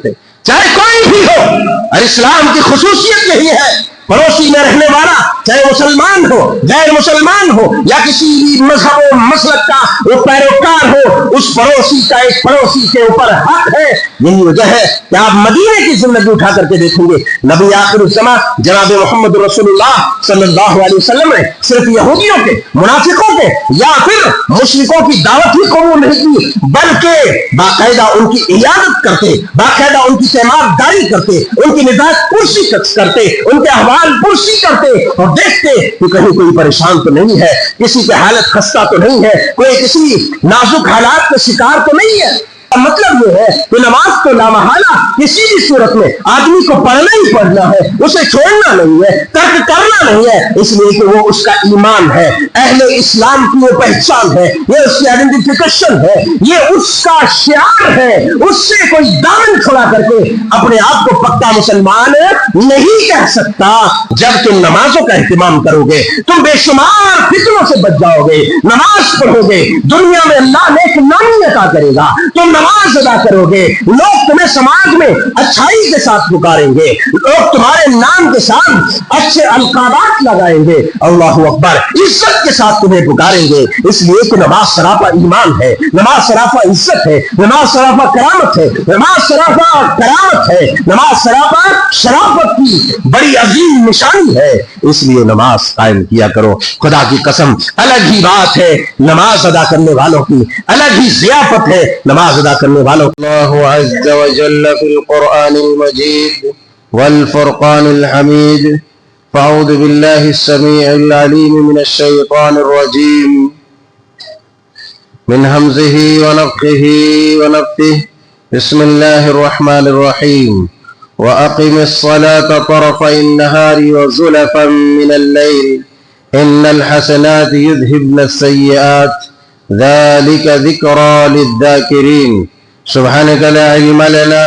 تھے، چاہے کوئی بھی ہو. اور اسلام کی خصوصیت یہی ہے، پڑوسی میں رہنے والا چاہے مسلمان ہو غیر مسلمان ہو یا کسی بھی مذہب و مسلک کا وہ پیروکار ہو، اس پڑوسی کا ایک پڑوسی کے اوپر حق ہے. یہی وجہ ہے کہ آپ مدینے کی زندگی اٹھا کر کے دیکھیں گے، نبی آخر الزماں جناب محمد رسول اللہ صلی اللہ علیہ وسلم نے صرف یہودیوں کے، منافقوں کے یا پھر مشرکوں کی دعوت ہی قبول نہیں کی، بلکہ باقاعدہ ان کی عیادت کرتے، باقاعدہ ان کی تیمارداری کرتے، ان کی نجات پرسی کرتے، ان کے احوال پرسی کرتے اور دیکھتے کہ کہیں کوئی پریشان تو نہیں ہے، کسی کی حالت خستہ تو نہیں ہے، کوئی کسی نازک حالات کا شکار تو نہیں ہے. مطلب یہ ہے کہ نماز تو لامحالہ کسی بھی صورت میں آدمی کو پڑھنا ہی پڑھنا ہے، اسے چھوڑنا نہیں ہے، ترک کرنا نہیں ہے، اس لیے کہ وہ اس کا ایمان ہے، اہل اسلام کی وہ پہچان ہے، یہ اس کی آئیڈینٹیفیکیشن ہے، یہ اس کا شعار ہے. اس سے کوئی دامن کھڑا کر کے اپنے آپ کو پکا مسلمان نہیں کہہ سکتا. جب تم نمازوں کا اہتمام کرو گے تم بے شمار فتنوں سے بچ جاؤ گے. نماز پڑھو گے دنیا میں اللہ نیک نامی عطا کرے گا، تم نماز ادا کرو گے لوگ تمہیں سماج میں اچھائی کے ساتھ پکاریں گے، لوگ تمہارے نام کے ساتھ اچھے القابات لگائیں گے، اللہ اکبر عزت کے ساتھ تمہیں پکاریں گے. اس لیے کہ نماز سراپا ایمان ہے، نماز سراپا عزت ہے، نماز سراپا کرامت ہے، نماز سراپا کرامت ہے، نماز سراپا شرافت کی بڑی عظیم نشانی ہے. اس لیے نماز قائم کیا کرو. خدا کی قسم الگ ہی بات ہے نماز ادا کرنے والوں کی، الگ ہی ضیافت ہے نماز ادا کرنے والوں. اللہ عز و جل فی القرآن المجید والفرقان الحمید. فاعوذ باللہ السمیع العلیم من الشیطان الرجیم من حمزه ونفخه ونفثه. بسم اللہ الرحمن الرحیم. وأقم الصلاة طرفي النهار وزلفا من الليل إن الحسنات يذهبن السيئات ذلك ذكرى للذاكرين. سبحانك لا علم لنا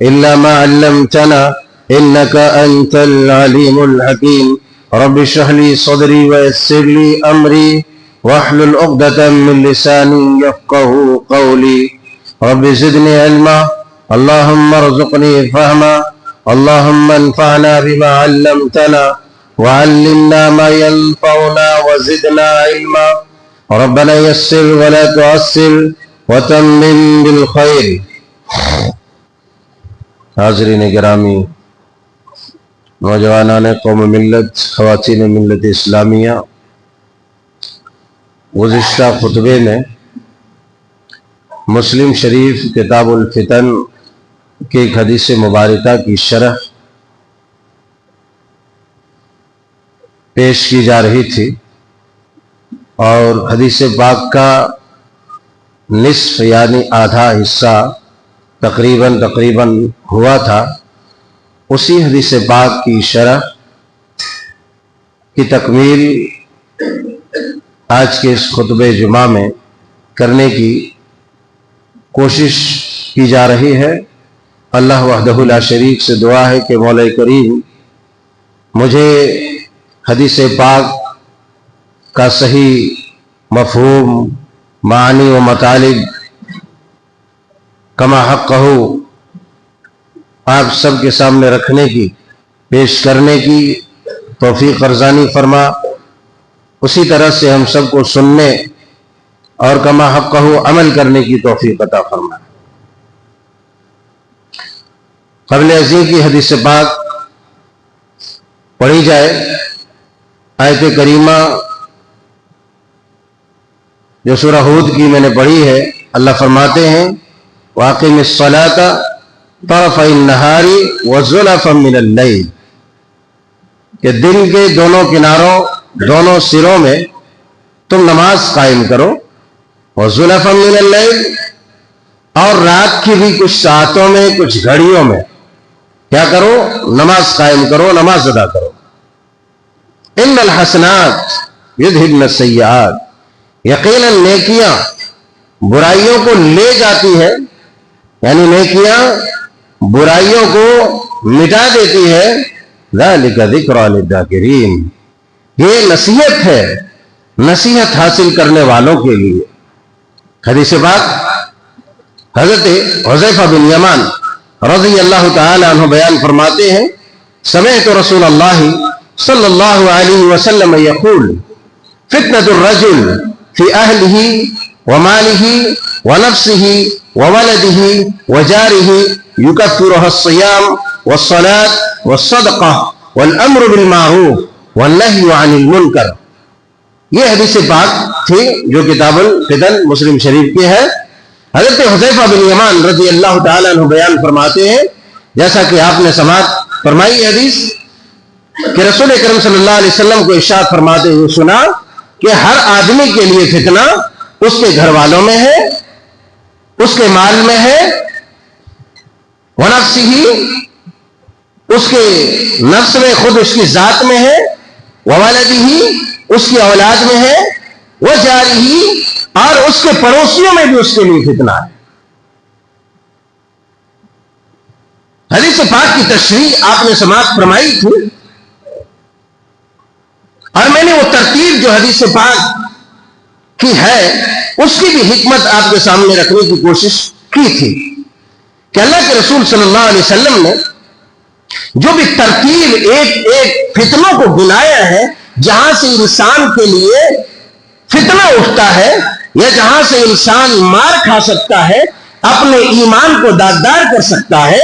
إلا ما علمتنا إنك أنت العليم الحكيم. رب اشرح لي صدري ويسر لي أمري واحلل عقدة من لساني يفقهوا قولي. رب زدني علما اللهم ارزقني فهما اللهم انفعنا بما علمتنا وعلمنا ما ينفعنا وزدنا علما. ربنا يسر ولا تعسر وتمم بالخير. حاضرین گرامی، نوجوانان قوم ملت، خواتین ملت اسلامیہ، گزشتہ خطبے میں مسلم شریف کتاب الفتن کی ایک حدیث مبارکہ کی شرح پیش کی جا رہی تھی اور حدیث پاک کا نصف یعنی آدھا حصہ تقریباً ہوا تھا. اسی حدیث پاک کی شرح کی تکمیل آج کے اس خطبہ جمعہ میں کرنے کی کوشش کی جا رہی ہے. اللہ وحدہ لا شریک سے دعا ہے کہ مولا کریم مجھے حدیث پاک کا صحیح مفہوم، معانی و مطالب کما حق ہو آپ سب کے سامنے رکھنے کی، پیش کرنے کی توفیق ارزانی فرما. اسی طرح سے ہم سب کو سننے اور کما حق ہو عمل کرنے کی توفیق عطا فرما. قبل ازیں کی حدیث پاک پڑھی جائے. آیت کریمہ جو سورہ ہود کی میں نے پڑھی ہے، اللہ فرماتے ہیں وَأَقِمِ الصَّلَاةَ طَرَفَيِ النَّهَارِ وَزُلَفًا مِنَ اللَّيْلِ، کہ دن کے دونوں کناروں، دونوں سروں میں تم نماز قائم کرو. وَزُلَفًا مِنَ اللَّيْلِ، اور رات کی بھی کچھ ساعتوں میں، کچھ گھڑیوں میں کیا کرو؟ نماز قائم کرو، نماز ادا کرو. ان الحسنات یذہبن السیئات، یقیناً نیکیاں برائیوں کو لے جاتی ہے، یعنی نیکیاں برائیوں کو مٹا دیتی ہے. ذالک ذکریٰ للذاکرین، یہ نصیحت ہے نصیحت حاصل کرنے والوں کے لیے. حدیث پاک حضرت حذیفہ بن یمان رضی اللہ تعالی عنہ بیان فرماتے ہیں سمعت رسول اللہ صلی اللہ علیہ وسلم یقول فتنة الرجل في أهله وماله ونفسه وولده وجاره يكفرها الصيام والصلاة والصدقة والأمر بالمعروف والنهي عن المنكر. یہ حدیث پاک تھی جو کتاب الفتن مسلم شریف کی ہے. حضرت حذیفہ بن یمان رضی اللہ تعالیٰ عنہ بیان فرماتے ہیں جیسا کہ آپ نے سماعت فرمائی حدیث کہ رسول اکرم صلی اللہ علیہ وسلم کو ارشاد فرماتے ہوئے سنا کہ ہر آدمی کے لیے فتنہ اس کے گھر والوں میں ہے, اس کے مال میں ہے, ونفسہ اس کے نفس میں, خود اس کی ذات میں ہے, وولدہ اس کی اولاد میں ہے, وجارہ اور اس کے پڑوسیوں میں بھی اس کے لیے فتنہ ہے. حدیث پاک کی تشریح آپ نے سماعت فرمائی تھی اور میں نے وہ ترتیب جو حدیث پاک کی ہے اس کی بھی حکمت آپ کے سامنے رکھنے کی کوشش کی تھی کہ اللہ کے رسول صلی اللہ علیہ وسلم نے جو بھی ترتیب ایک ایک فتنوں کو گنایا ہے, جہاں سے انسان کے لیے فتنہ اٹھتا ہے یا جہاں سے انسان مار کھا سکتا ہے, اپنے ایمان کو داغدار کر سکتا ہے,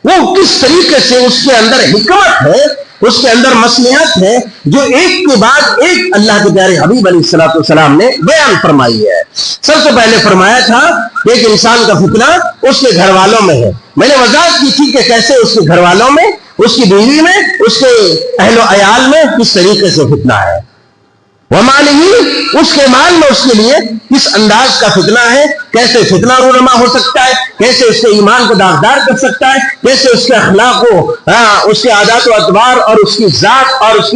وہ کس طریقے سے اس کے اندر حکمت ہے, اس کے اندر مصلحت ہے جو ایک کے بعد ایک اللہ کے پیارے حبیب علیہ الصلوۃ والسلام نے بیان فرمائی ہے. سب سے پہلے فرمایا تھا کہ ایک انسان کا فتنہ اس کے گھر والوں میں ہے. میں نے وضاحت کی تھی کہ کیسے اس کے گھر والوں میں, اس کی بیوی میں, اس کے اہل و عیال میں کس طریقے سے فتنہ ہے. ومالہ اس کے مال میں اس کے لیے کس انداز کا فتنہ ہے, کیسے فتنہ رونما ہو سکتا ہے, کیسے اس کے ایمان کو داغدار کر سکتا ہے, کیسے اس کے اخلاق کو اس کے عادات و اطوار اور اس کی ذات اور اس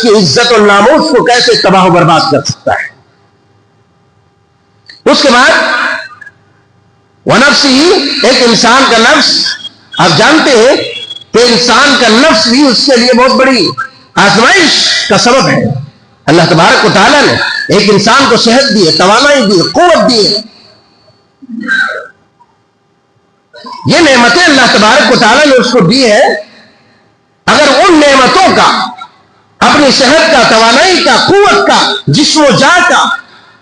کی عزت و ناموس کو کیسے تباہ و برباد کر سکتا ہے. اس کے بعد ونفسہ ایک انسان کا نفس, آپ جانتے ہیں کہ انسان کا نفس بھی اس کے لیے بہت بڑی آزمائش کا سبب ہے. اللہ تبارک و تعالیٰ نے ایک انسان کو صحت دی ہے, توانائی دی ہے, قوت دی ہے. یہ نعمتیں اللہ تبارک و تعالیٰ نے اس کو دی ہے. اگر ان نعمتوں کا, اپنی صحت کا, توانائی کا, قوت کا, جسم و جان کا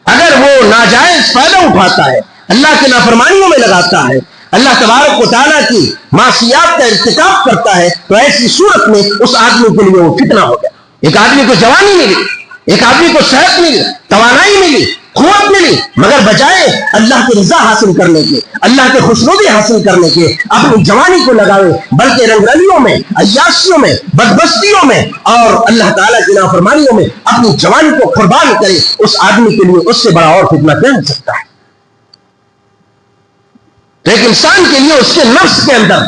اگر وہ ناجائز فائدہ اٹھاتا ہے, اللہ کی نافرمانیوں میں لگاتا ہے, اللہ تبارک و تعالیٰ کی معصیات کا ارتکاب کرتا ہے, تو ایسی صورت میں اس آدمی کے لیے وہ فتنہ ہو گیا. ایک آدمی کو جوانی ملی, ایک آدمی کو صحت ملی, توانائی ملی, قوت ملی, مگر بجائے اللہ کی رضا حاصل کرنے کے, اللہ کے خوشنودی حاصل کرنے کے اپنی جوانی کو لگاوے, بلکہ رنگرلیوں میں, عیاشیوں میں, بدبستیوں میں اور اللہ تعالیٰ کی نافرمانیوں میں اپنی جوانی کو قربان کرے. اس آدمی کے لیے اس سے بڑا اور فتنہ کیا ہو سکتا ہے. تو ایک انسان کے لیے اس کے نفس کے اندر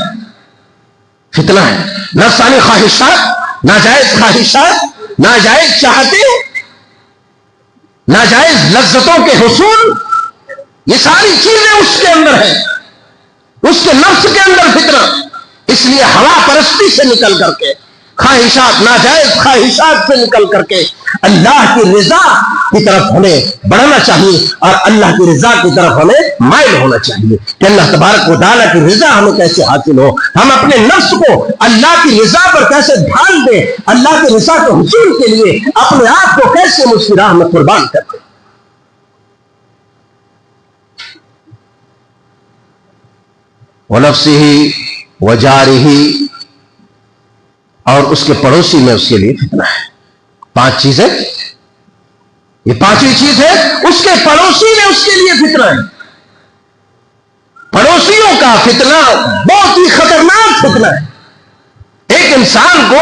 فتنہ ہے. نفسانی خواہشات, ناجائز خواہشات, ناجائز چاہتے, ناجائز لذتوں کے حصول, یہ ساری چیزیں اس کے اندر ہیں, اس کے نفس کے اندر فتنہ. اس لیے ہوا پرستی سے نکل کر کے, خواہشات, ناجائز خواہشات سے نکل کر کے اللہ کی رضا کی طرف ہمیں بڑھنا چاہیے اور اللہ کی رضا کی طرف ہمیں مائل ہونا چاہیے کہ اللہ تبارک و تعالیٰ کی رضا ہمیں کیسے حاصل ہو, ہم اپنے نفس کو اللہ کی رضا پر کیسے ڈھال دیں, اللہ کی رضا کے حصول کے لیے اپنے آپ کو کیسے اس کی راہ میں قربان کر دیں. ونفسہ وجارہ اور اس کے پڑوسی میں اس کے لیے فتنہ ہے. 5 چیزیں, یہ 5ویں چیز ہے اس کے پڑوسی میں اس کے لیے فتنہ ہے. پڑوسیوں کا فتنہ بہت ہی خطرناک فتنہ ہے. ایک انسان کو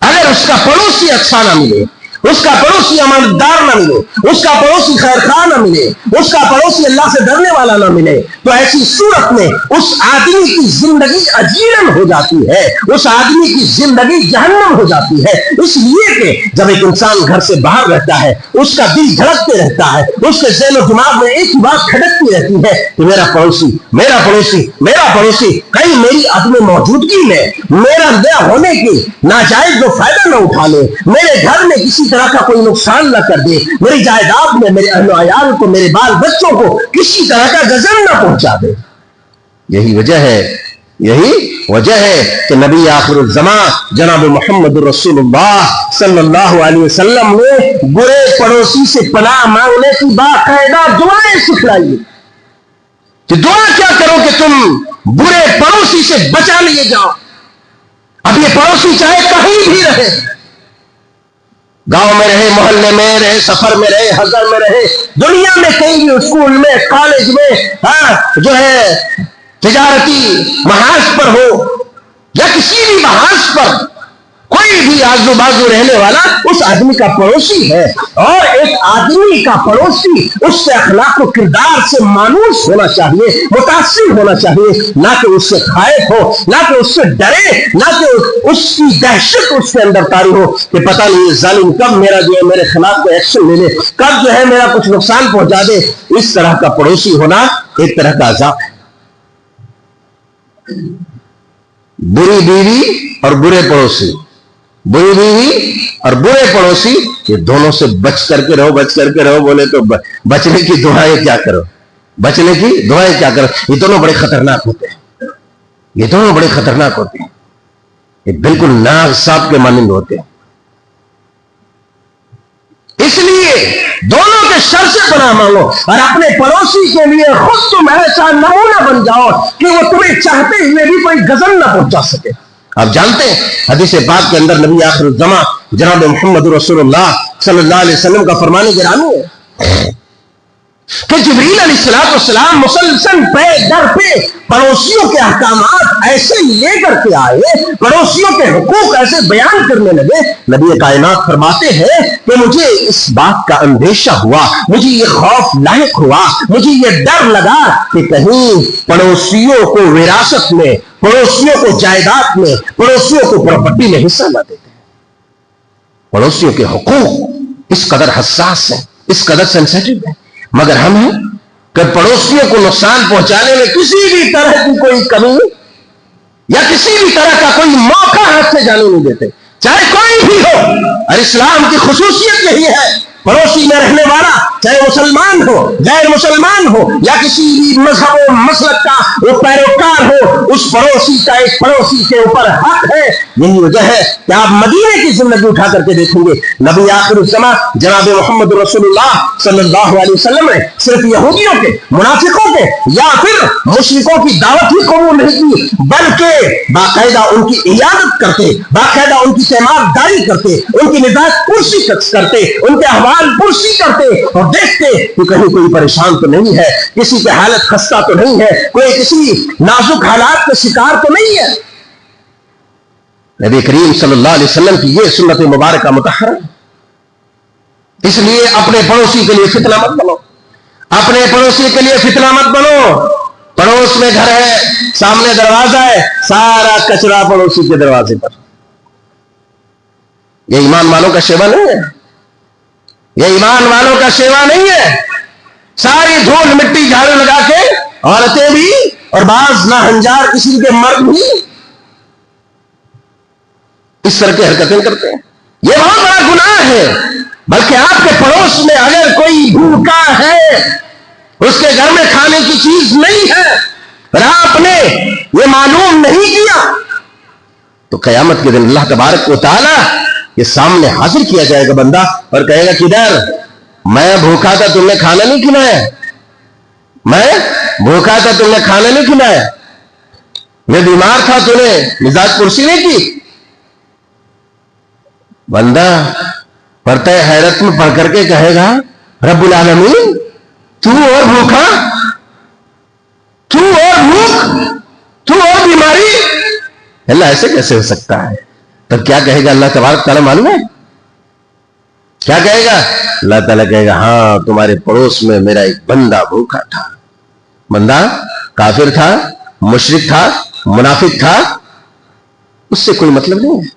اگر اس کا پڑوسی اچھا نہ ملے, اس کا پڑوسی امانتدار نہ ملے, اس کا پڑوسی خیر خواہ نہ ملے, اس کا پڑوسی اللہ سے ڈرنے والا نہ ملے, تو ایسی صورت میں اس آدمی کی زندگی اجیرن ہو جاتی ہے, اس آدمی کی زندگی جہنم ہو جاتی ہے. اس لیے کہ جب ایک انسان گھر سے باہر رہتا ہے, اس کا دل دھڑکتے رہتا ہے, اس کے ذہن و دماغ میں ایک ہی بات کھٹکتی رہتی ہے کہ میرا پڑوسی, میرا پڑوسی, میرا پڑوسی کہیں میری عدم موجودگی میں میرا نیا ہونے کی ناجائز جو فائدہ نہ اٹھا لے, میرے گھر میں کسی طرح کا کوئی نقصان نہ کر دے, میری جائیداد میں میرے اہل و عیال کو, میرے بال بچوں کو کسی طرح کا غضب نہ پہنچا دے. یہی وجہ ہے یہی وجہ ہے کہ نبی آخر الزمان جناب محمد رسول اللہ صلی اللہ علیہ وسلم نے برے پڑوسی سے پناہ مانگنے کی باقاعدہ دعائیں سکھلائی کہ دعا کیا کرو کہ تم برے پڑوسی سے بچا لیے جاؤ. اب یہ پڑوسی چاہے کہیں بھی رہے، گاؤں میں رہے، محلے میں رہے، سفر میں رہے، حضر میں رہے، دنیا میں کہیں بھی، اسکول میں، کالج میں، جو ہے تجارتی محاذ پر ہو یا کسی بھی محاذ پر، کوئی بھی آزو بازو رہنے والا اس آدمی کا پڑوسی ہے. اور ایک آدمی کا پڑوسی اس سے اخلاق و کردار سے مانوس ہونا چاہیے، متاثر ہونا چاہیے، نہ کہ اس سے خائف ہو، نہ کہ اس سے ڈرے، نہ کہ اس کی دہشت اس کے اندر طاری ہو کہ پتہ نہیں یہ ظالم کب میرا جو ہے میرے خلاف کوئی ایکشن لے لے، کب جو ہے میرا کچھ نقصان پہنچا دے. اس طرح کا پڑوسی ہونا ایک طرح کا عذاب ہے. بری بیوی اور برے پڑوسی، بری بیوی اور برے پڑوسی، یہ دونوں سے بچ کر کے رہو، بچ کر کے رہو. بولے تو بچنے کی دعائیں کیا کرو، بچنے کی دعائیں کیا کرو. یہ دونوں بڑے خطرناک ہوتے ہیں، یہ دونوں بڑے خطرناک ہوتے ہیں، یہ بالکل ناگ سانپ کے مانند ہوتے ہیں. اس لیے دونوں کے شر سے پناہ مانگو اور اپنے پڑوسی کے لیے خود تم ایسا نمونہ بن جاؤ کہ وہ تمہیں چاہتے ہوئے بھی کوئی غضب نہ پہنچا سکے. آپ جانتے ہیں حدیث پاک کے اندر نبی آخر الزمان جناب محمد رسول اللہ صلی اللہ علیہ وسلم کا فرمان گرامی ہے کہ جبریل علیہ السلام مسلسل پہ در پہ پڑوسیوں کے احکامات ایسے لے کر کے آئے، پڑوسیوں کے حقوق ایسے بیان کرنے لگے. نبی کائنات فرماتے ہیں کہ مجھے اس بات کا اندیشہ ہوا، مجھے یہ خوف لاحق ہوا، مجھے یہ ڈر لگا کہ کہیں پڑوسیوں کو وراثت میں، پڑوسیوں کو جائیداد میں، پڑوسیوں کو پراپرٹی میں حصہ نہ دیتے. پڑوسیوں کے حقوق اس قدر حساس ہیں، اس قدر سینسیٹیو ہیں، مگر ہم ہیں کہ پڑوسیوں کو نقصان پہنچانے میں کسی بھی طرح کی کوئی کمی یا کسی بھی طرح کا کوئی موقع ہاتھ سے جانے نہیں دیتے، چاہے کوئی بھی ہو. اور اسلام کی خصوصیت یہی ہے، پڑوسی میں رہنے والا چاہے مسلمان ہو، غیر مسلمان ہو یا کسی بھی مذہب و مسلک کا وہ پیروکار ہو، اس پڑوسی کا ایک پڑوسی کے اوپر حق ہے. یہی وجہ ہے کہ آپ مدینے کی زندگی اٹھا کر کے دیکھیں گے، نبی آخر الزمان جناب محمد رسول اللہ صلی اللہ علیہ وسلم نے صرف یہودیوں کے، منافقوں کے یا پھر مشرکوں کی دعوت ہی قبول نہیں کی، بلکہ باقاعدہ ان کی عیادت کرتے، باقاعدہ ان کی تیمارداری کرتے، ان کی نجات پرسی کرتے، ان کے احوال پرسی کرتے اور دیکھتے کہ کہیں کوئی پریشان تو نہیں ہے، کسی کی حالت خستہ تو نہیں ہے، کوئی کسی نازک حالات کا شکار تو نہیں ہے. نبی کریم صلی اللہ علیہ وسلم کی یہ سنت مبارکہ متحرر. اس لیے اپنے پڑوسی کے لیے فتنہ مت بنو، اپنے پڑوسی کے لیے فتنہ مت بنو. پڑوس میں گھر ہے، سامنے دروازہ ہے، سارا کچرا پڑوسی کے دروازے پر. یہ ایمان والوں کا شیوا نہیں ہے، یہ ایمان والوں کا شیوا نہیں ہے. ساری دھول مٹی جھاڑو لگا کے عورتیں بھی اور بعض ناہنجار کسی کے مرد بھی اس طرح کی حرکتیں کرتے ہیں. یہ بہت بڑا گناہ ہے. بلکہ آپ کے پڑوس میں اگر کوئی بھوکا ہے، اس کے گھر میں کھانے کی چیز نہیں ہے اور آپ نے یہ معلوم نہیں کیا، تو قیامت کے دن اللہ تبارک و تعالی یہ سامنے حاضر کیا جائے گا بندہ اور کہے گا کدھر، میں بھوکا تھا تم نے کھانا نہیں کھلایا، میں بھوکا تھا تم نے کھانا نہیں کھلایا، میں بیمار تھا تو نے مزاج پرسی نہیں کی. بندہ پڑھتا ہے حیرت میں پڑھ کر کے کہے گا رب العالمین تو اور بھوکا، تو اور بھوک، تو اور بیماری، اللہ ایسے کیسے ہو سکتا ہے؟ تب کیا کہے گا اللہ تبارک تعالیٰ معلوم ہے کیا کہے گا؟ اللہ تعالیٰ کہے گا ہاں تمہارے پڑوس میں میرا ایک بندہ بھوکا تھا. بندہ کافر تھا، مشرک تھا، منافق تھا، اس سے کوئی مطلب نہیں ہے،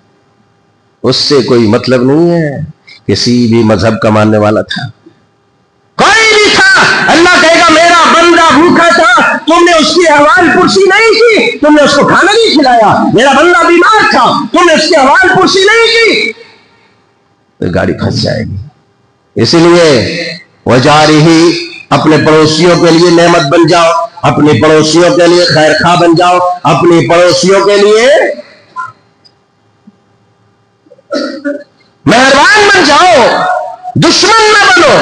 اس سے کوئی مطلب نہیں ہے. کسی بھی مذہب کا ماننے والا تھا، کوئی بھی تھا، اللہ کہے گا میرا بندہ بھوکا تھا، تم نے اس کی احوال پرسی نہیں کی، تم نے اس کو کھانا نہیں کھلایا. میرا بندہ بیمار تھا، تم نے اس کی احوال پرسی نہیں کی، تو گاڑی پھنس جائے گی. اسی لیے وجارہ اپنے پڑوسیوں کے لیے نعمت بن جاؤ، اپنے پڑوسیوں کے لیے خیر خواہ بن جاؤ، اپنے پڑوسیوں کے لیے مہربان بن جاؤ، دشمن نہ بنو۔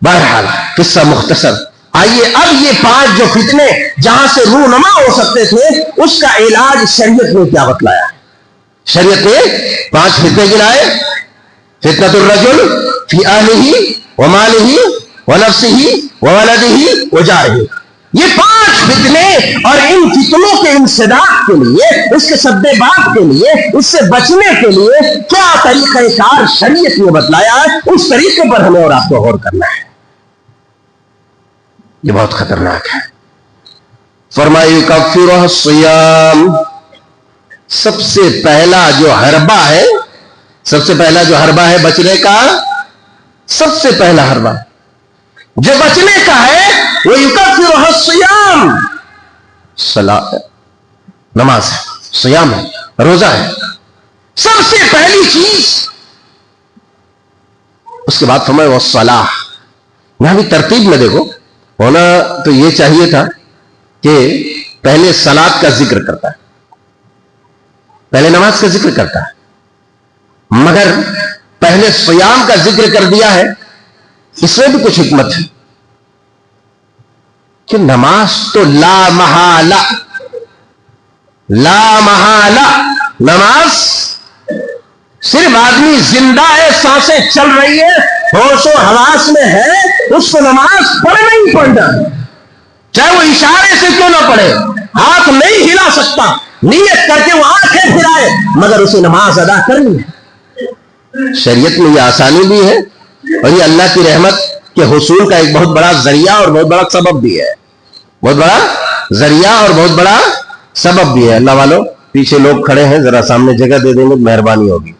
بہرحال قصہ مختصر۔ آئیے اب یہ 5 جو فتنے جہاں سے رونما ہو سکتے تھے اس کا علاج شریعت نے کیا بتلایا؟ شریعت نے 5 فتنے گنائے۔ فتنۃ الرجل فی اہلہ ومالہ ونفسہ وولدہ وجارہ، یہ 5 فتنے، اور ان فتنوں کے انسداد کے لیے، اس کے سد باب کے لیے، اس سے بچنے کے لیے کیا طریقہ کار شریعت نے بتلایا ہے، اس طریقے پر ہمیں اور آپ کو غور کرنا ہے۔ یہ بہت خطرناک ہے۔ فرمایا یکفرہ الصیام، سب سے پہلا جو حربہ ہے، سب سے پہلا جو حربہ ہے بچنے کا، سب سے پہلا حربہ جو بچنے کا ہے وہ یکفرہ الصیام، صلاۃ، نماز ہے، صیام ہے، روزہ ہے، سب سے پہلی چیز۔ اس کے بعد فرمایا والصلاۃ، یہاں بھی ترتیب میں دیکھو، ہونا تو یہ چاہیے تھا کہ پہلے صلاۃ کا ذکر کرتا ہے، پہلے نماز کا ذکر کرتا ہے، مگر پہلے صیام کا ذکر کر دیا ہے۔ اس میں بھی کچھ حکمت ہے کہ نماز تو لا محالہ، لا محالہ نماز، صرف آدمی زندہ ہے، سانسیں چل رہی ہے، ہوش و حواس میں ہے، اس کو نماز پڑھنا ہی پڑھنا، چاہے وہ اشارے سے کیوں نہ پڑھے، ہاتھ نہیں ہلا سکتا، نیت کر کے وہ آنکھیں پھرائے، مگر اسے نماز ادا کرنی ہے۔ شریعت میں یہ آسانی بھی ہے اور یہ اللہ کی رحمت کے حصول کا ایک بہت بڑا ذریعہ اور بہت بڑا سبب بھی ہے، بہت بڑا ذریعہ اور بہت بڑا سبب بھی ہے۔ اللہ والوں، پیچھے لوگ کھڑے ہیں، ذرا سامنے جگہ دے دیں گے مہربانی ہوگی،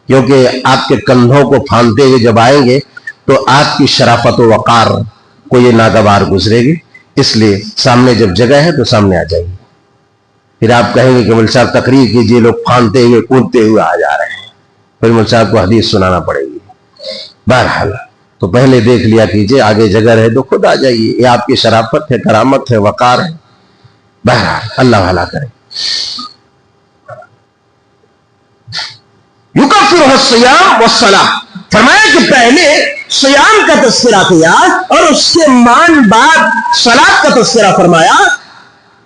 کیونکہ آپ کے کندھوں کو پھاندتے ہوئے جب آئیں گے تو آپ کی شرافت و وقار کو یہ ناگوار گزرے گی، اس لیے سامنے جب جگہ ہے تو سامنے آ جائیے۔ پھر آپ کہیں گے کہ مول صاحب تقریر کیجیے، لوگ پھاندتے ہوئے کودتے ہوئے آ جا رہے ہیں، پھر مول صاحب کو حدیث سنانا پڑے گی۔ بہرحال تو پہلے دیکھ لیا کیجیے، آگے جگہ رہے تو خود آ جائیے، یہ آپ کی شرافت ہے، کرامت ہے، وقار ہے۔ بہرحال اللہ بھلا کرے۔ یکفرہ الصیام والصلاۃ، فرمایا کہ پہلے صیام کا تذکرہ کیا اور اس کے مان بعد صلاۃ کا تذکرہ فرمایا۔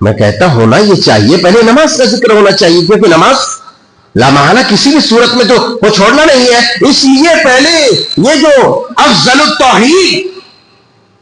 میں کہتا ہونا یہ چاہیے پہلے نماز کا ذکر ہونا چاہیے، کیونکہ نماز لا محالہ کسی بھی صورت میں تو وہ چھوڑنا نہیں ہے، اس لیے پہلے یہ جو افضل التوحید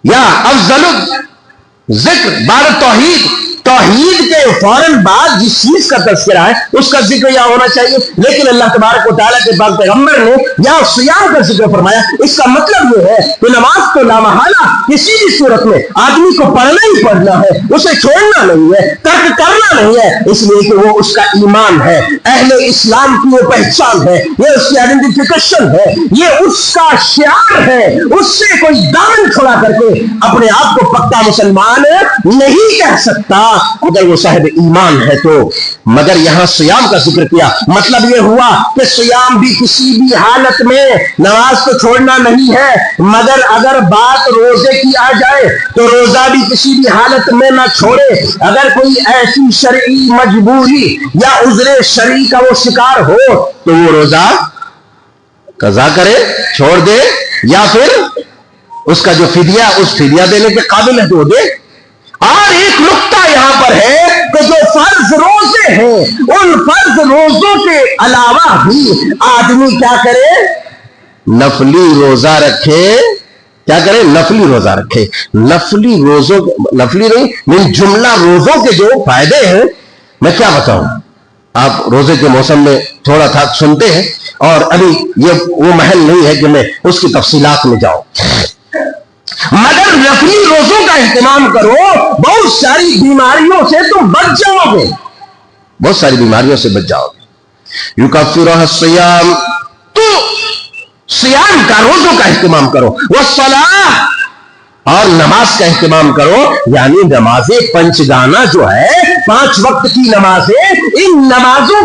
یا افضل الذکر بعد التوحید، توحید کے فوراً بعد جس چیز کا تذکرہ ہے اس کا ذکر یہاں ہونا چاہیے، لیکن اللہ تبارک و تعالیٰ کے پاک پیغمبر نے یہاں صیام کا ذکر فرمایا۔ اس کا مطلب یہ ہے کہ نماز تو لا محالہ کسی بھی صورت میں آدمی کو پڑھنا ہی پڑھنا ہے، اسے چھوڑنا نہیں ہے، ترک کرنا نہیں ہے، اس لیے کہ وہ اس کا ایمان ہے، اہل اسلام کی وہ پہچان ہے، یہ اس کی آئیڈینٹیفیکیشن ہے، یہ اس کا شعار ہے، اس سے کوئی دامن کھڑا کر کے اپنے آپ کو پکا مسلمان نہیں کہہ سکتا اگر وہ صاحب ایمان ہے تو۔ مگر یہاں صیام کا ذکر کیا، مطلب یہ ہوا کہ صیام بھی کسی بھی حالت میں، نماز تو چھوڑنا نہیں ہے، مگر اگر بات روزے کی آ جائے تو روزہ بھی کسی بھی حالت میں نہ چھوڑے۔ اگر کوئی ایسی شرعی مجبوری یا عذر شرعی کا وہ شکار ہو تو وہ روزہ قضا کرے، چھوڑ دے، یا پھر اس کا جو فدیہ، اس فدیہ دینے کے قابل ہے تو وہ دے۔ اور ایک نقطہ یہاں پر ہے کہ جو فرض روزے ہیں ان فرض روزوں کے علاوہ بھی آدمی کیا کرے، نفلی روزہ رکھے۔ کیا کرے؟ نفلی روزہ رکھے۔ نفلی روزوں، نفلی نہیں، جملہ روزوں کے جو فائدے ہیں میں کیا بتاؤں، آپ روزے کے موسم میں تھوڑا تھا سنتے ہیں، اور ابھی یہ وہ محل نہیں ہے کہ میں اس کی تفصیلات میں جاؤں، مگر نفلی روزوں کا اہتمام کرو، بہت ساری بیماریوں سے تم بچ جاؤ گے، بہت ساری بیماریوں سے بچ جاؤ گے۔ یکفرہ الصیام، تو صیام کا، روزوں کا اہتمام کرو، والصلاۃ، اور نماز کا اہتمام کرو، یعنی نماز پنچگانہ جو ہے، 5 وقت کی نمازیں، ان نمازوں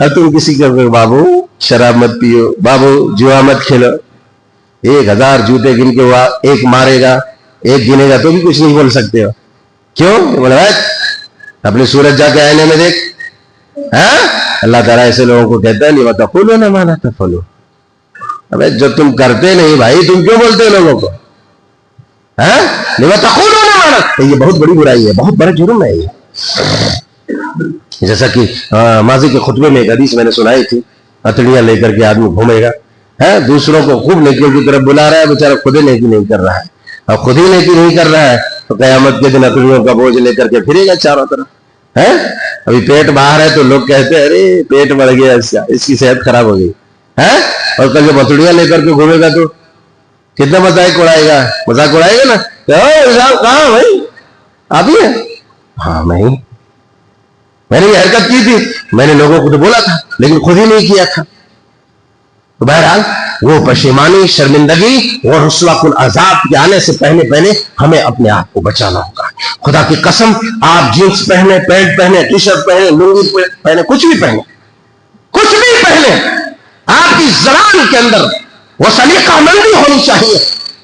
اب تم کسی کے بابو شراب مت پیو، بابو جوا مت کھیلو، 1000 جوتے گن کے ہوا ایک مارے گا، ایک گنے گا تو بھی کچھ نہیں بول سکتے ہو. کیوں؟ بولا اپنی صورت جا کے آئینے میں دیکھ. اللہ تعالیٰ ایسے لوگوں کو کہتا ہے نہیں بتا فولو نہ مانا تھا فولو. ابے جو تم کرتے نہیں بھائی تم کیوں بولتے ہو لوگوں کو؟ نہیں بتا فولو نہ مانا. یہ بہت بڑی برائی ہے، بہت بڑا جرم ہے یہ. جیسا کہ ماضی کے خطبے میں ایک حدیث میں نے سنائی تھی، ہتھیلیاں لے کر کے آدمی گھومے گا، دوسروں کو خوب نیکیوں کی طرف بلا رہا ہے، بیچارہ خود ہی نیکی نہیں کر رہا ہے. اب خود ہی نیکی نہیں کر رہا ہے تو قیامت کے دن ہتھیلیوں کا بوجھ لے کر کے پھرے گا چاروں طرف. ابھی پیٹ باہر ہے تو لوگ کہتے ہیں ارے پیٹ بڑھ گیا اس کا، اس کی صحت خراب ہو گئی. اور کل جب ہتھیلیاں لے کر کے گھومے گا تو کتنا مذاق اڑائے گا، مذاق اڑائے گا نا. کہاں بھائی آپ ہی ہیں؟ ہاں میں نے یہ حرکت کی تھی، میں نے لوگوں کو تو بولا تھا لیکن خود ہی نہیں کیا تھا. تو بہرحال وہ پشیمانی، شرمندگی اور رسوا کن عذاب کے آنے سے پہلے ہمیں اپنے آپ کو بچانا ہوگا. خدا کی قسم آپ جینس پہنے، پینٹ پہنے، ٹی شرٹ پہنے، لنگی پہنے، کچھ بھی پہنے، آپ کی زبان کے اندر وہ سلیقہ مندی ہونی چاہیے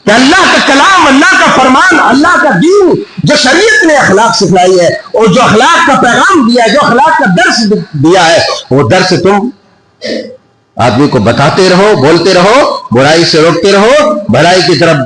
کہ اللہ کا کلام، اللہ کا فرمان، اللہ کا دین جو شریعت نے اخلاق سکھلائی ہے اور جو اخلاق کا پیغام دیا ہے، جو اخلاق کا درس دیا ہے، وہ درس تم آدمی کو بتاتے رہو، بولتے رہو، برائی سے روکتے رہو، بھلائی کی طرف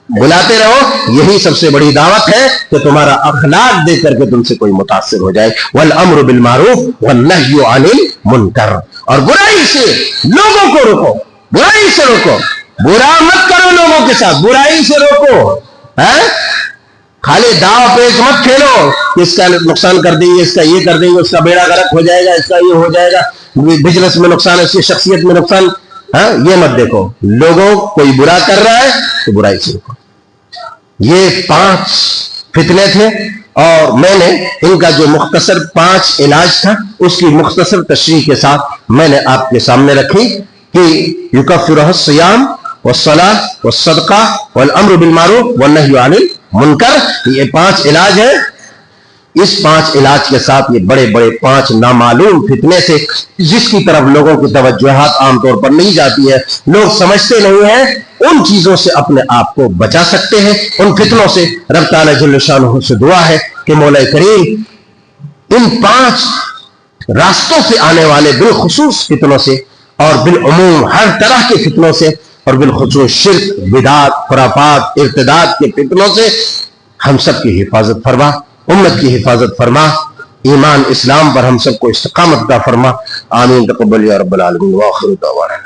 بلاتے رہو. یہی سب سے بڑی دعوت ہے کہ تمہارا اخلاق دیکھ کر کے تم سے کوئی متاثر ہو جائے. والامر بالمعروف والنہی عن المنکر. اور برائی سے لوگوں کو روکو، برائی سے روکو، برا مت کرو لوگوں کے ساتھ، برائی سے روکو. خالی داؤ پیچ مت کھیلو، اس کا نقصان کر دیں گے، اس کا یہ کر دیں گے، اس کا بیڑا غرق ہو جائے گا، اس کا یہ ہو جائے گا، بزنس میں نقصان، اس کی شخصیت میں نقصان. یہ مت دیکھو. لوگوں کوئی برا کر رہا ہے تو برائی سے روکو. یہ 5 فتنے تھے اور میں نے ان کا جو مختصر 5 علاج تھا اس کی مختصر تشریح کے ساتھ میں نے آپ کے سامنے رکھی کہ یکفرہ الصیام والصلاۃ والصدقہ والامر بالمعروف والنہی عن المنکر. یہ 5 علاج ہے. اس 5 علاج کے ساتھ یہ بڑے بڑے 5 نامعلوم فتنے سے جس کی طرف لوگوں کی توجہات عام طور پر نہیں جاتی ہے، لوگ سمجھتے نہیں ہیں، ان چیزوں سے اپنے آپ کو بچا سکتے ہیں، ان فتنوں سے. رب تعالیٰ جل شانہ سے دعا ہے کہ مولا کریم ان 5 راستوں سے آنے والے بالخصوص فتنوں سے اور بالعموم ہر طرح کے فتنوں سے اور بالخصوص شرک، بدعات، خرافات، ارتداد کے فتنوں سے ہم سب کی حفاظت فرما، امت کی حفاظت فرما، ایمان اسلام پر ہم سب کو استقامت عطا فرما. آمین. تقبل یا رب العالمین. وآخر دعوانا